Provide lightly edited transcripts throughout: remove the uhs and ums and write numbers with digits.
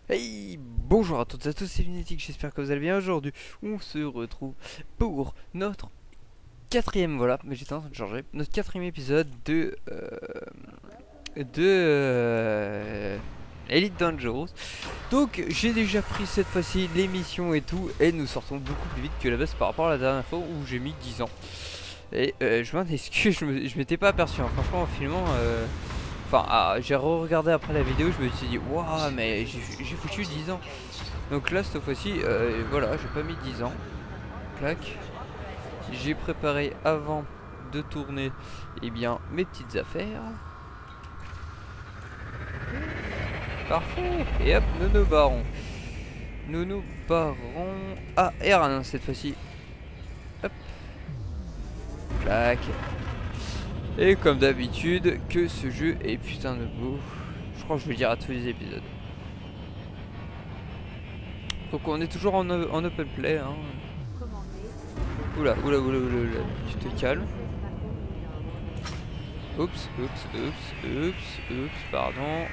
Hey, bonjour à toutes et à tous, c'est Lunatic, j'espère que vous allez bien. Aujourd'hui, on se retrouve pour notre quatrième, voilà, mais j'étais en train de changer, notre quatrième épisode de Elite Dangerous. Donc, j'ai déjà pris cette fois-ci l'émission et tout, et nous sortons beaucoup plus vite que la base par rapport à la dernière fois où j'ai mis 10 ans. Et je m'en excuse, je m'étais pas aperçu, hein. Franchement, en filmant... Enfin, j'ai re-regardé après la vidéo, je me suis dit, waouh, mais j'ai foutu 10 ans. Donc là, cette fois-ci, voilà, j'ai pas mis 10 ans. Clac. J'ai préparé avant de tourner, eh bien, mes petites affaires. Parfait. Et hop, nous nous barrons. Nous nous barrons à R1 cette fois-ci. Hop. Clac. Et comme d'habitude, que ce jeu est putain de beau. Je crois que je vais le dire à tous les épisodes. Donc on est toujours en open play, hein. Oula, tu te calmes. Oups, pardon.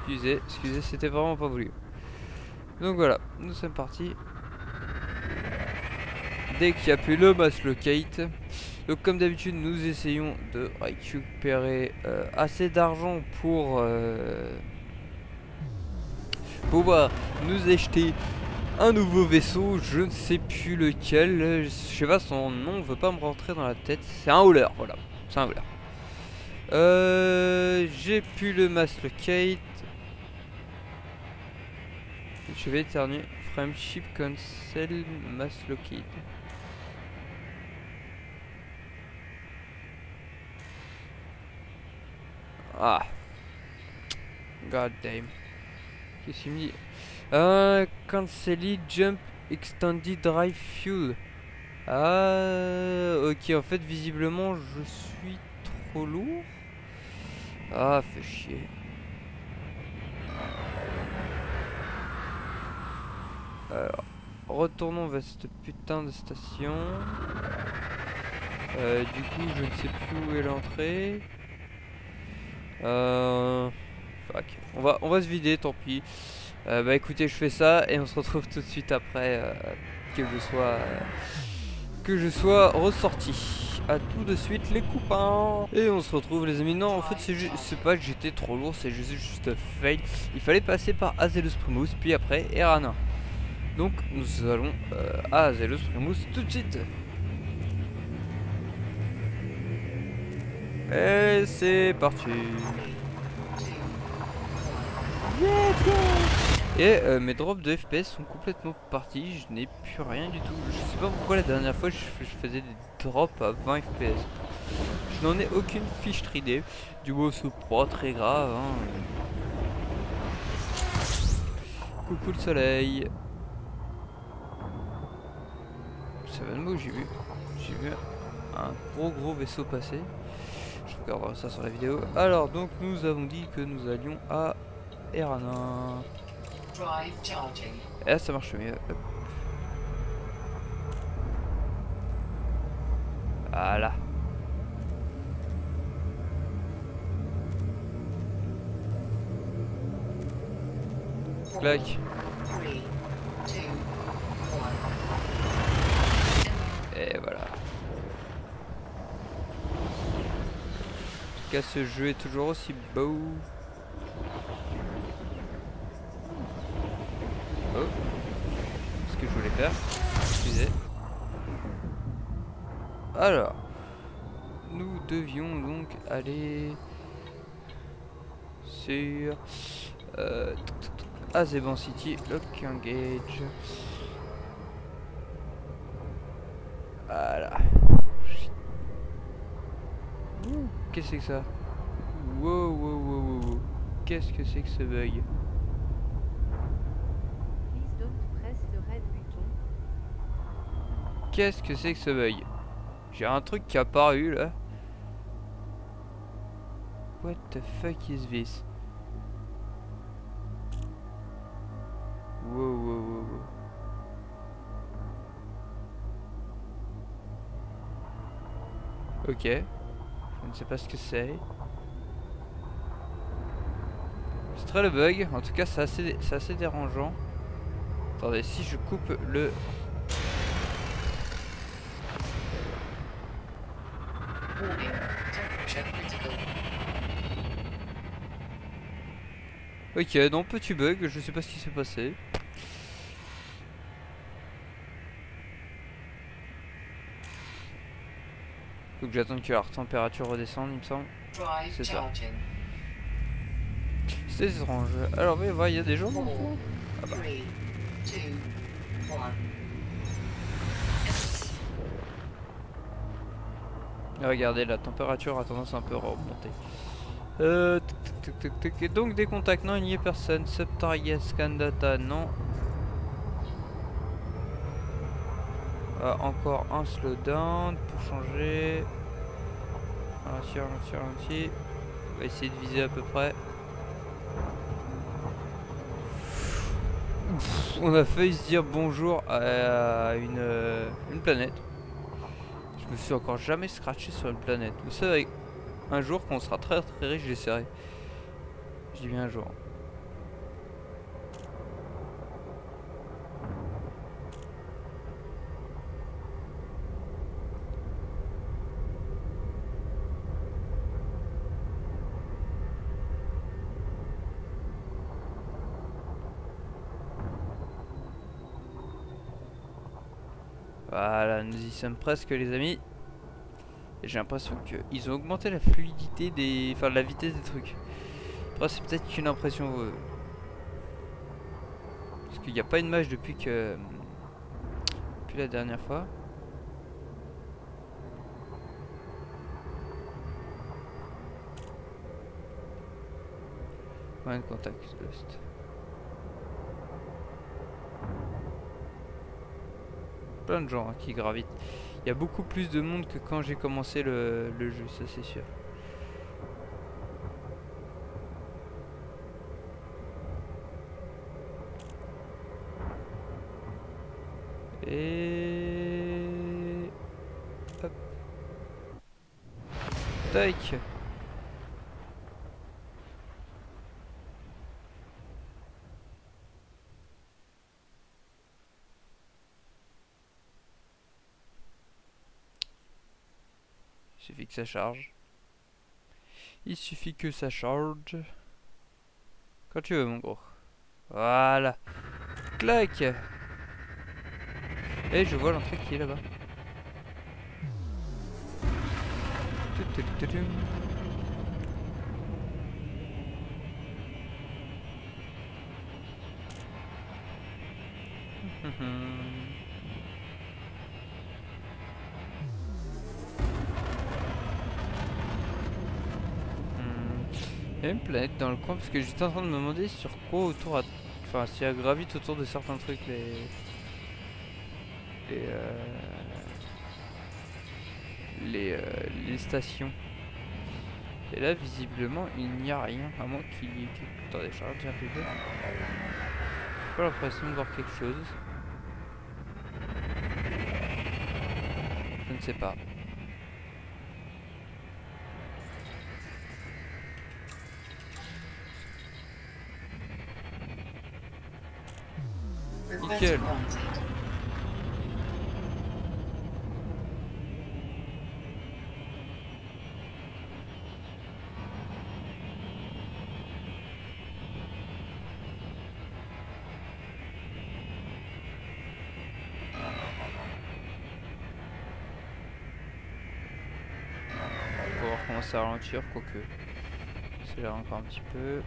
Excusez, c'était vraiment pas voulu. Donc voilà, nous sommes partis. Dès qu'il n'y a plus le mass locate. Donc comme d'habitude, nous essayons de récupérer assez d'argent pour pouvoir nous acheter un nouveau vaisseau, je ne sais plus lequel, je sais pas son nom, veut pas me rentrer dans la tête. C'est un hauler, voilà, c'est un hauler. J'ai plus le mass locate. Je vais éternuer. Friendship cancel mass locate. Ah. God damn. Qu'est-ce qu'il me dit? Cancel jump extended drive fuel. Ah, ok, en fait, visiblement, je suis trop lourd. Ah, fait chier. Alors, retournons vers cette putain de station. Du coup, je ne sais plus où est l'entrée. Fuck. On va se vider, tant pis. Bah écoutez, je fais ça et on se retrouve tout de suite après que je sois ressorti. A tout de suite les copains. Et on se retrouve les amis. Non, en fait c'est pas que j'étais trop lourd, c'est juste fail. Il fallait passer par Azelus Primus puis après Erana. Donc nous allons à Azelus Primus tout de suite. Et c'est parti. Et mes drops de FPS sont complètement partis, je n'ai plus rien du tout. Je sais pas pourquoi la dernière fois je faisais des drops à 20 FPS. Je n'en ai aucune fiche idée. Du coup c'est pas très grave, hein. Coucou le soleil. Ça va de moi, j'ai vu un gros vaisseau passer. Je regarderai ça sur la vidéo. Alors donc nous avons dit que nous allions à Erana. Et là ça marche mieux. Hop. Voilà. Clac. Et voilà. En tout cas ce jeu est toujours aussi beau. Oh, ce que je voulais faire, excusez. Alors, nous devions donc aller sur Azeban City, Lock Engage. Voilà. Qu'est-ce que c'est que ça? Wow. Qu'est-ce que c'est que ce bug? Qu'est-ce que c'est que ce bug? J'ai un truc qui a apparu là. What the fuck is this? Wow. Ok. Je ne sais pas ce que c'est. C'est très le bug. En tout cas, c'est assez dérangeant. Attendez, si je coupe le... Ok, non, petit bug, je sais pas ce qui s'est passé. Faut que j'attende que la température redescende, il me semble. C'est ça. C'est étrange. Alors, oui, il y a des gens dans le coin. Ah bah. Regardez, la température a tendance à un peu remonter. Et donc des contacts, non, il n'y a personne. Subtarget scan data, non. Encore un slowdown pour changer. Ralenti. On va essayer de viser à peu près. On a failli se dire bonjour à une planète. Je me suis encore jamais scratché sur une planète. Vous savez, un jour quand on sera très très riche, j'essaierai. Je dis bien un jour. Voilà, nous y sommes presque les amis. Et j'ai l'impression qu'ils ont augmenté la fluidité des... Enfin la vitesse des trucs. Après c'est peut-être qu'une impression... Parce qu'il n'y a pas une mage depuis que... Depuis la dernière fois. One contact lost. Plein de gens hein, qui gravitent. Il y a beaucoup plus de monde que quand j'ai commencé le jeu, ça c'est sûr. Et... Hop. Tac. Il suffit que ça charge. Il suffit que ça charge. Quand tu veux mon gros. Voilà. Clac. Et je vois l'entrée qui est là-bas. Il y a une planète dans le coin parce que j'étais en train de me demander sur quoi autour à... Enfin si elle gravite autour de certains trucs les, les stations. Et là visiblement il n'y a rien à moins qu'il y ait... Attendez, je regarde un peu. J'ai pas l'impression de voir quelque chose. Je ne sais pas. Nickel. On va voir comment ça ralentir, quoique. C'est là encore un petit peu.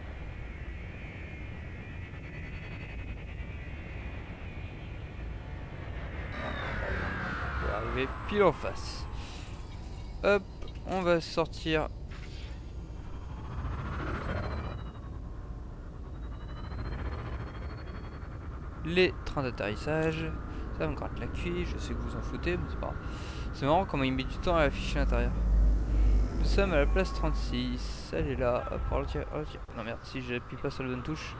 On va arriver pile en face. Hop, on va sortir. Les trains d'atterrissage. Ça me gratte la cuisse, je sais que vous en foutez, mais c'est pas grave. C'est marrant comment il met du temps à afficher à l'intérieur. Nous sommes à la place 36. Elle est là. Hop, ralentir. Non merde, si j'appuie pas sur la bonne touche.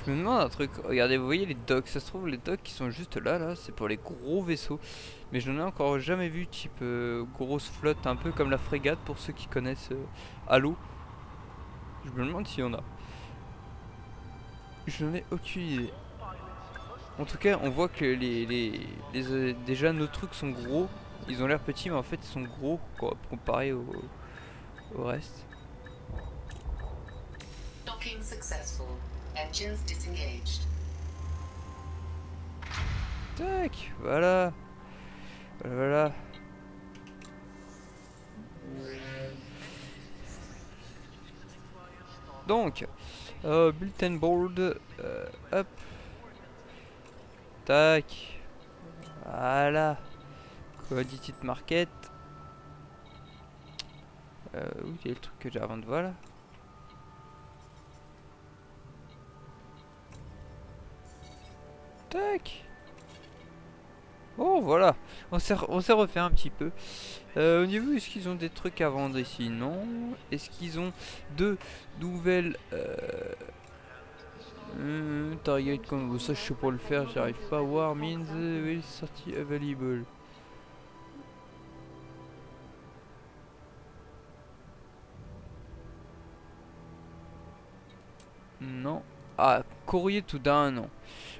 Je Je me demande un truc, regardez, vous voyez les docks, ça se trouve les docks qui sont juste là, c'est pour les gros vaisseaux. Mais je n'en ai encore jamais vu type grosse flotte, un peu comme la frégate pour ceux qui connaissent Halo. Je me demande s'il y en a. Je n'en ai aucune idée. En tout cas, on voit que déjà nos trucs sont gros. Ils ont l'air petits, mais en fait ils sont gros quoi, comparé au reste. Docking successful. Engines disengaged. Tac, voilà. Voilà. Donc, bulletin board, hop. Tac. Voilà. Commodity market. Où il y a le truc que j'ai à vendre, voilà. Tac. Oh voilà, on s'est refait un petit peu. Au niveau, est-ce qu'ils ont des trucs à vendre ici? Non. Est-ce qu'ils ont de nouvelles target combo? Ça je sais pas le faire, j'arrive pas à voir. Means will sorti available. Non. Ah, courrier tout d'un an.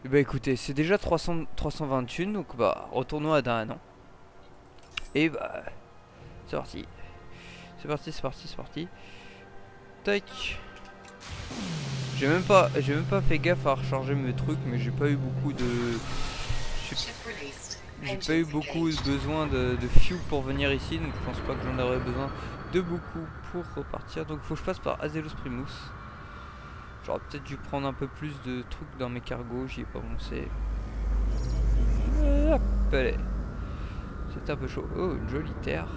Bah écoutez, c'est déjà 321, donc bah retournons à d'un an. Et bah c'est parti. C'est parti, c'est parti, c'est parti. Tac. J'ai même pas fait gaffe à recharger mes trucs, mais j'ai pas eu beaucoup de. J'ai pas eu beaucoup besoin de fuel pour venir ici, donc je pense pas que j'en aurais besoin de beaucoup pour repartir. Donc faut que je passe par Azelos Primus. J'aurais peut-être dû prendre un peu plus de trucs dans mes cargos, j'y ai pas pensé. Hop, allez. C'est un peu chaud. Oh, une jolie terre.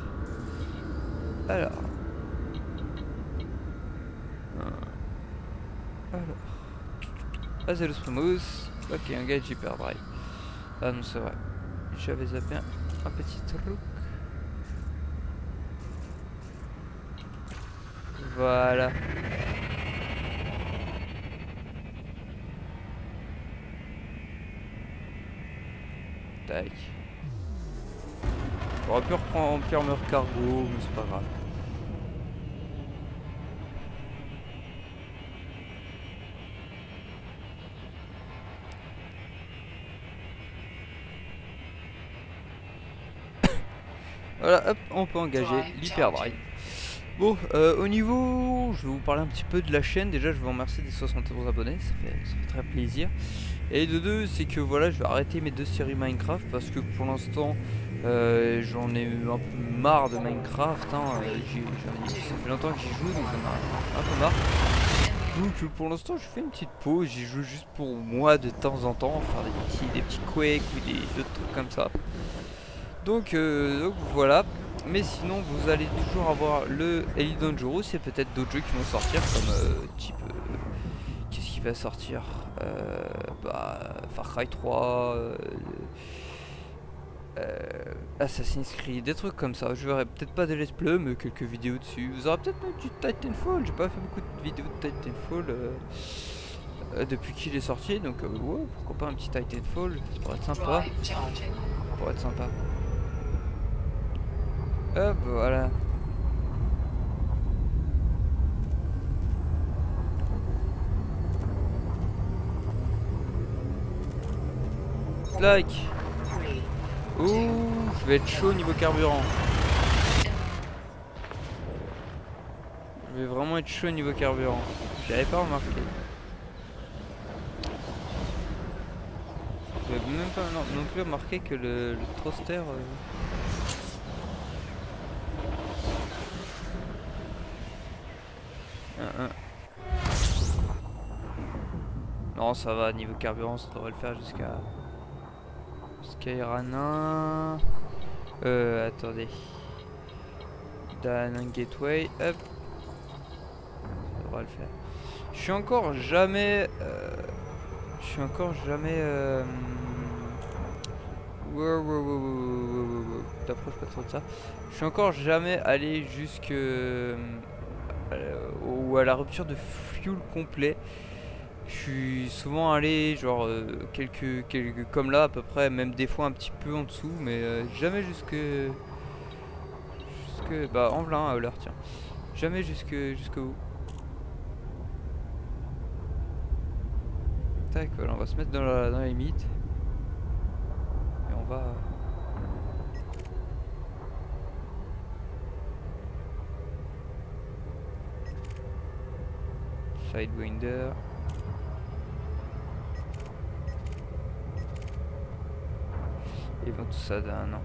Alors. Azelos Primus. Ok, un gage hyperdrive. Ah non, c'est vrai. J'avais zappé un petit truc. Voilà. Tac. J'aurais pu remplir mon cargo, mais c'est pas grave. Voilà, hop, on peut engager l'hyperdrive. Bon, au niveau, je vais vous parler un petit peu de la chaîne. Déjà, je vais vous remercier des 71 abonnés, ça fait très plaisir. Et de deux, c'est que voilà, je vais arrêter mes 2 séries Minecraft parce que pour l'instant, j'en ai un peu marre de Minecraft. Hein. Ça fait longtemps que j'y joue, donc j'en ai un peu marre. Donc pour l'instant, je fais une petite pause. J'y joue juste pour moi de temps en temps, faire des petits quakes ou d'autres trucs comme ça. Donc voilà. Mais sinon, vous allez toujours avoir le Elite Dangerous et peut-être d'autres jeux qui vont sortir, comme type. Qu'est-ce qui va sortir? Far Cry 3, Assassin's Creed, des trucs comme ça. Je verrai peut-être pas des let's play, mais quelques vidéos dessus. Vous aurez peut-être même du Titanfall. J'ai pas fait beaucoup de vidéos de Titanfall depuis qu'il est sorti, donc ouais, pourquoi pas un petit Titanfall, ça pourrait être sympa. Ça pourrait être sympa. Hop, voilà. Like. Ouh, je vais être chaud niveau carburant. Je vais vraiment être chaud niveau carburant. J'avais pas remarqué. J'avais même pas non plus remarqué que le thruster. Non, ça va, niveau carburant, ça devrait le faire jusqu'à Irana. Attendez. Dan Gateway, hop. Ça devrait le faire. Je suis encore jamais. T'approches pas trop de ça. Je suis encore jamais allé jusque ou à la rupture de fuel complet. Je suis souvent allé genre quelques comme là à peu près, même des fois un petit peu en dessous, mais jamais jusque bah en velin à l'heure tiens. Jamais jusqu'au haut. Tac, voilà, on va se mettre dans la limite. Et on va. Sidewinder. Et bon, tout ça d'un an.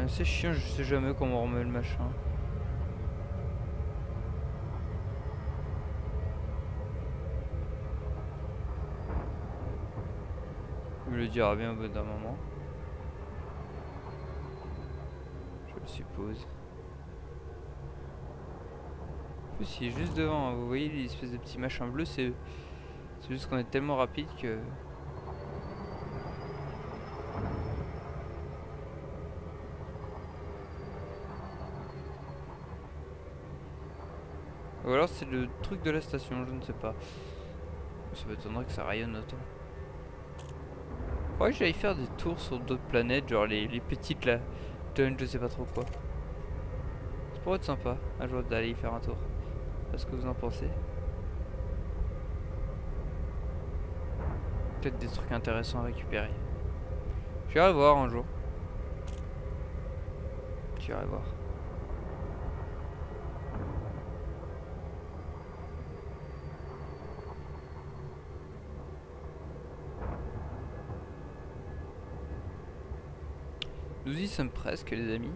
C'est chiant, je sais jamais comment on remet le machin. Je le dira bien au bout d'un moment. Je le suppose. En plus, il est juste devant, hein. Vous voyez l'espèce de petit machin bleu, c'est juste qu'on est tellement rapide que... Ou alors c'est le truc de la station, je ne sais pas. Ça m'étonnerait que ça rayonne autant. Faudrait que j'aille faire des tours sur d'autres planètes, genre les petites là. Je sais pas trop quoi. Ça pourrait être sympa un jour d'aller y faire un tour. Qu'est-ce que vous en pensez? Peut-être des trucs intéressants à récupérer. J'irai voir un jour. J'irai voir. Nous y sommes presque les amis.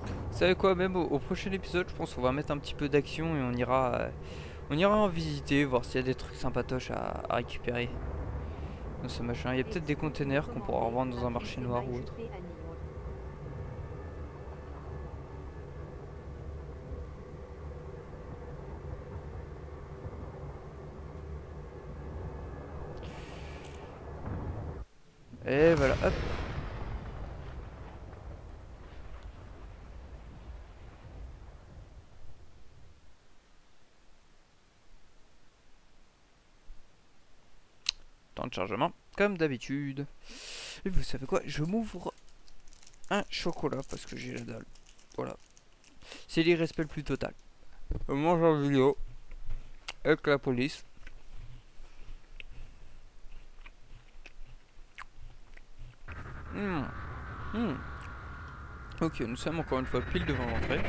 Vous savez quoi, même au prochain épisode, je pense qu'on va mettre un petit peu d'action et on ira en visiter, voir s'il y a des trucs sympatoches à récupérer dans ce machin. Il y a peut-être des containers qu'on pourra revendre dans un marché noir ou autre. Et voilà, hop. Temps de chargement, comme d'habitude. Et vous savez quoi, je m'ouvre un chocolat parce que j'ai la dalle. Voilà. C'est l'irrespect le plus total. On mange en vidéo avec la police. Ok, nous sommes encore une fois pile devant l'entrée.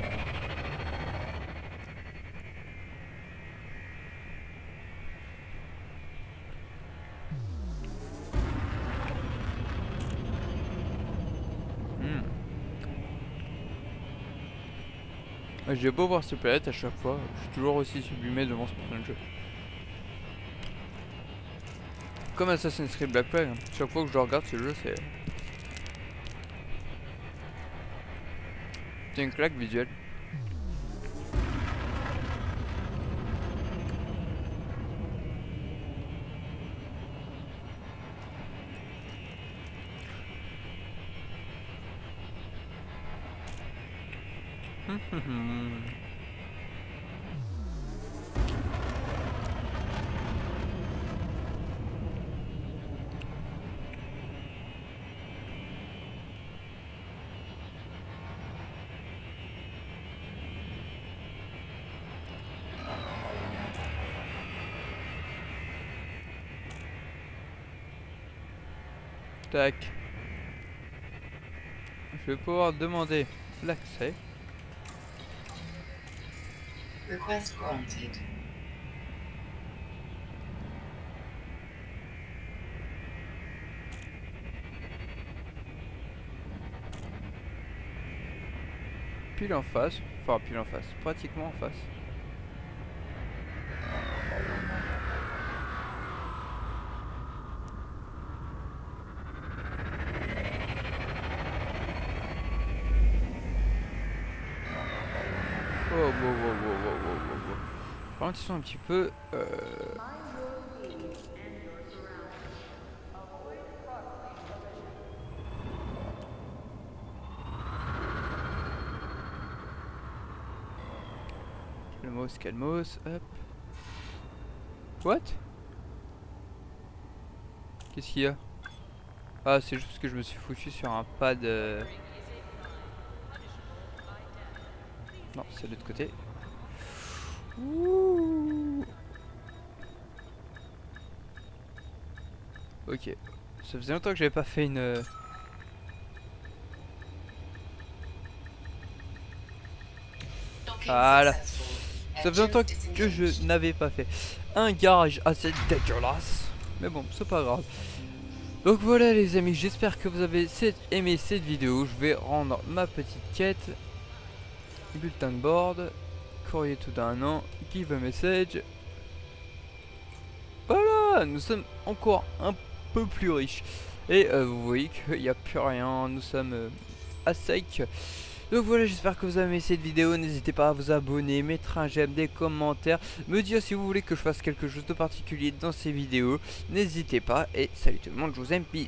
J'ai beau voir cette planète à chaque fois, je suis toujours aussi sublimé devant ce putain de jeu. Comme Assassin's Creed Black Flag, hein. Chaque fois que je regarde ce jeu, c'est une claque visuelle. Tac. Je vais pouvoir demander l'accès. Request granted. Pile en face. Enfin, pile en face. Pratiquement en face. Ralentissons un petit peu. Calmos, calmos, hop. What? Qu'est-ce qu'il y a? Ah, c'est juste que je me suis foutu sur un pad. Non, c'est de l'autre côté. Ouh. Ok. Ça faisait longtemps que j'avais pas fait une... Voilà. Ça faisait longtemps que je n'avais pas fait un garage assez dégueulasse. Mais bon, c'est pas grave. Donc voilà les amis, j'espère que vous avez aimé cette vidéo. Je vais rendre ma petite quête. Bulletin de board. Courrier tout d'un an. Give a message. Voilà, nous sommes encore un peu plus riches. Et vous voyez qu'il n'y a plus rien. Nous sommes à sec. Donc voilà, j'espère que vous avez aimé cette vidéo. N'hésitez pas à vous abonner, mettre un j'aime, des commentaires, me dire si vous voulez que je fasse quelque chose de particulier dans ces vidéos. N'hésitez pas et salut tout le monde, je vous aime, peace.